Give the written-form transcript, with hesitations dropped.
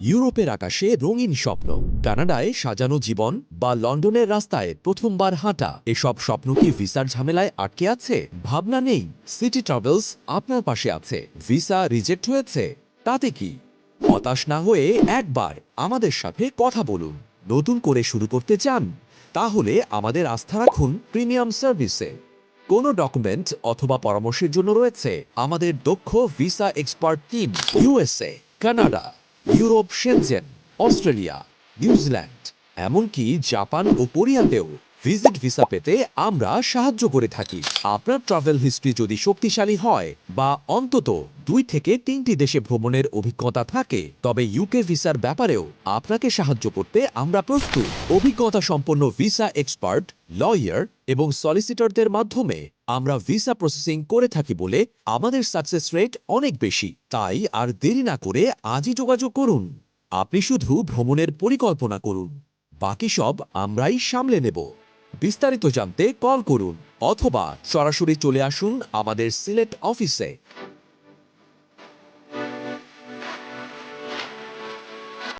ইউরোপের আকাশে রঙিন স্বপ্ন, কানাডায় সাজানো জীবন বা লন্ডনের রাস্তায় প্রথমবার হাঁটা, এসব স্বপ্ন কি ভিসার ঝামেলায় আটকে আছে? ভাবনা নেই, সিটি ট্রাভেলস আপনার পাশে আছে। ভিসা রিজেক্ট হয়েছে, তাতে কি? হতাশ না হয়ে একবার আমাদের সাথে কথা বলুন। নতুন করে শুরু করতে চান? তাহলে আমাদের আস্থা রাখুন প্রিমিয়াম সার্ভিসে। কোনো ডকুমেন্ট অথবা পরামর্শের জন্য রয়েছে আমাদের দক্ষ visa expert team. USA, Canada, Europe, Schengen, Australia, New Zealand, এমনকি জাপান ও কোরিয়াতেও ভিজিট ভিসা পেতে আমরা সাহায্য করে থাকি। আপনার ট্রাভেল হিস্ট্রি যদি শক্তিশালী হয় বা অন্তত 2 থেকে 3টি দেশে ভ্রমণের অভিজ্ঞতা থাকে, তবে ইউকে ভিসার ব্যাপারেও আপনাকে সাহায্য করতে আমরা প্রস্তুত। অভিজ্ঞতা সম্পন্ন ভিসা এক্সপার্ট, লয়ার এবং সলিসিটরদের মাধ্যমে আমরা ভিসা প্রসেসিং করে থাকি বলে আমাদের সাকসেস রেট অনেক বেশি। তাই আর দেরি না করে আজই যোগাযোগ করুন। আপনি শুধু ভ্রমণের পরিকল্পনা করুন, বাকি সব আমরাই সামলে নেব। বিস্তারিত জানতে কল করুন অথবা সরাসরি চলে আসুন আমাদের সিলেট অফিসে।